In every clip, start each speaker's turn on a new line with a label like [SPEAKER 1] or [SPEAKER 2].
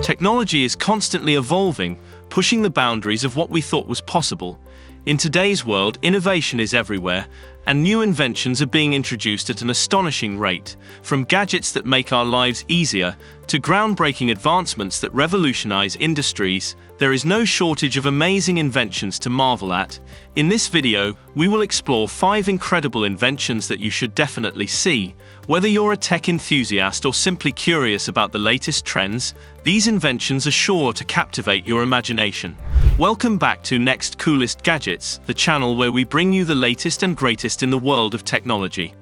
[SPEAKER 1] Technology is constantly evolving, pushing the boundaries of what we thought was possible. In today's world, innovation is everywhere, and new inventions are being introduced at an astonishing rate, from gadgets that make our lives easier to groundbreaking advancements that revolutionize industries. There is no shortage of amazing inventions to marvel at. In this video, we will explore 5 incredible inventions that you should definitely see. Whether you're a tech enthusiast or simply curious about the latest trends, these inventions are sure to captivate your imagination. Welcome back to Next Coolest Gadgets, the channel where we bring you the latest and greatest in the world of technology.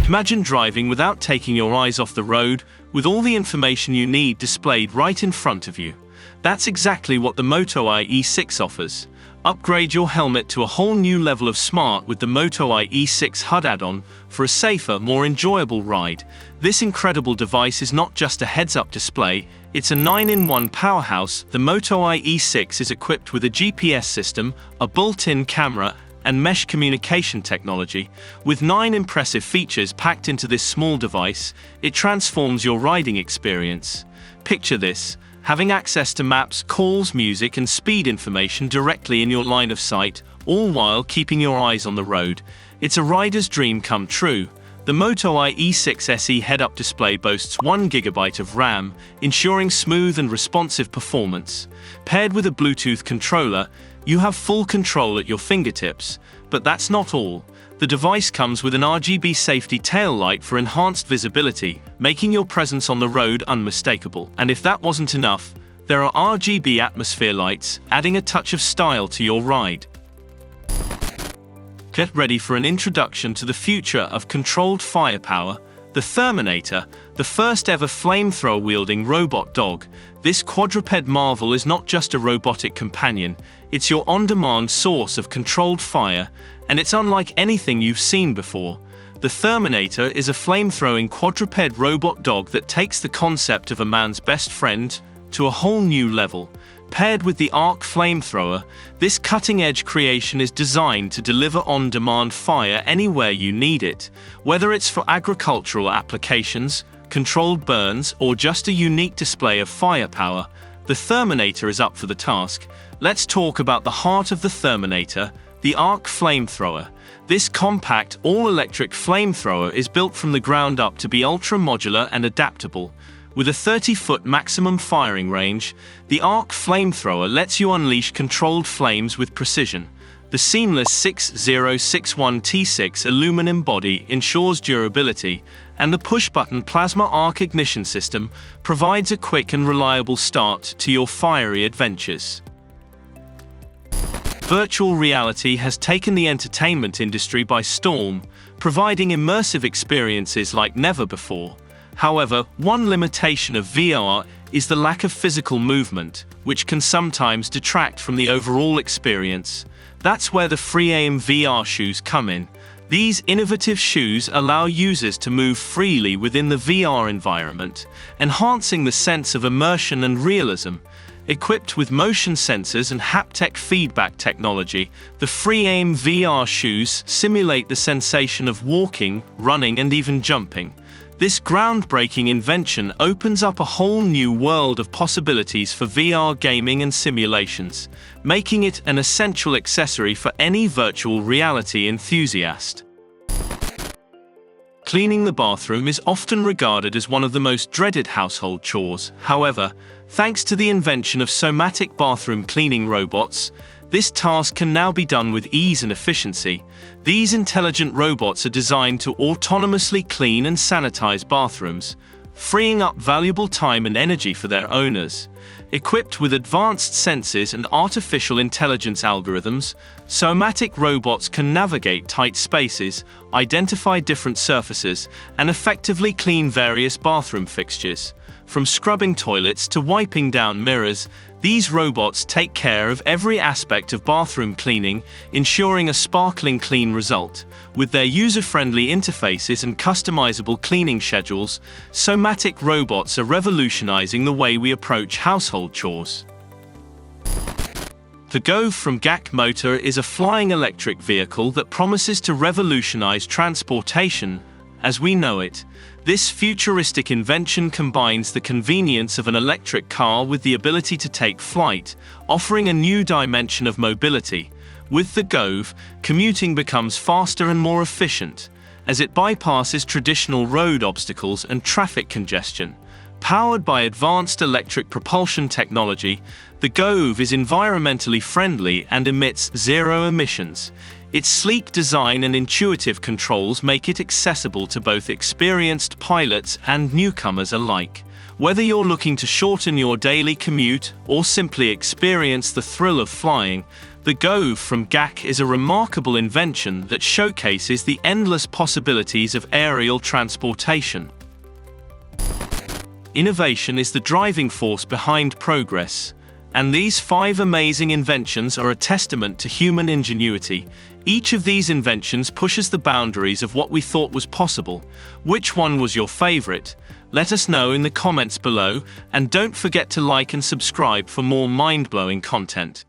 [SPEAKER 1] Imagine driving without taking your eyes off the road, with all the information you need displayed right in front of you. That's exactly what the Moto E6 offers. Upgrade your helmet to a whole new level of smart with the Moto E6 HUD add-on for a safer, more enjoyable ride. This incredible device is not just a heads-up display, it's a 9-in-1 powerhouse. The Moto E6 is equipped with a GPS system, a built-in camera, and mesh communication technology. With 9 impressive features packed into this small device, it transforms your riding experience. Picture this: having access to maps, calls, music, and speed information directly in your line of sight, all while keeping your eyes on the road. It's a rider's dream come true. The Moto E6 SE head-up display boasts 1 GB of RAM, ensuring smooth and responsive performance. Paired with a Bluetooth controller, you have full control at your fingertips. But that's not all. The device comes with an RGB safety tail light for enhanced visibility, making your presence on the road unmistakable. And if that wasn't enough, there are RGB atmosphere lights, adding a touch of style to your ride. Get ready for an introduction to the future of controlled firepower. The Therminator, the first ever flamethrower-wielding robot dog. This quadruped marvel is not just a robotic companion, it's your on-demand source of controlled fire, and it's unlike anything you've seen before. The Therminator is a flamethrowing quadruped robot dog that takes the concept of a man's best friend to a whole new level. Paired with the Arc flamethrower, this cutting-edge creation is designed to deliver on-demand fire anywhere you need it. Whether it's for agricultural applications, controlled burns, or just a unique display of firepower, the Therminator is up for the task. Let's talk about the heart of the Therminator, the Arc flamethrower. This compact, all-electric flamethrower is built from the ground up to be ultra-modular and adaptable. With a 30-foot maximum firing range, the Arc flamethrower lets you unleash controlled flames with precision. The seamless 6061 T6 aluminum body ensures durability, and the push-button plasma arc ignition system provides a quick and reliable start to your fiery adventures. Virtual reality has taken the entertainment industry by storm, providing immersive experiences like never before. However, one limitation of VR is the lack of physical movement, which can sometimes detract from the overall experience. That's where the FreeAim VR shoes come in. These innovative shoes allow users to move freely within the VR environment, enhancing the sense of immersion and realism. Equipped with motion sensors and haptic feedback technology, the FreeAim VR shoes simulate the sensation of walking, running, and even jumping. This groundbreaking invention opens up a whole new world of possibilities for VR gaming and simulations, making it an essential accessory for any virtual reality enthusiast. Cleaning the bathroom is often regarded as one of the most dreaded household chores. However, thanks to the invention of Somatic bathroom cleaning robots, this task can now be done with ease and efficiency. These intelligent robots are designed to autonomously clean and sanitize bathrooms, freeing up valuable time and energy for their owners. Equipped with advanced sensors and artificial intelligence algorithms, Somatic robots can navigate tight spaces, identify different surfaces, and effectively clean various bathroom fixtures. From scrubbing toilets to wiping down mirrors, these robots take care of every aspect of bathroom cleaning, ensuring a sparkling clean result. With their user-friendly interfaces and customizable cleaning schedules, Somatic robots are revolutionizing the way we approach household chores. The Gove from GAC Motor is a flying electric vehicle that promises to revolutionize transportation as we know it. This futuristic invention combines the convenience of an electric car with the ability to take flight, offering a new dimension of mobility. With the Gove, commuting becomes faster and more efficient, as it bypasses traditional road obstacles and traffic congestion. Powered by advanced electric propulsion technology, the Gove is environmentally friendly and emits zero emissions. Its sleek design and intuitive controls make it accessible to both experienced pilots and newcomers alike. Whether you're looking to shorten your daily commute or simply experience the thrill of flying, the Gove from GAC is a remarkable invention that showcases the endless possibilities of aerial transportation. Innovation is the driving force behind progress, and these 5 amazing inventions are a testament to human ingenuity. Each of these inventions pushes the boundaries of what we thought was possible. Which one was your favorite? Let us know in the comments below, and don't forget to like and subscribe for more mind-blowing content.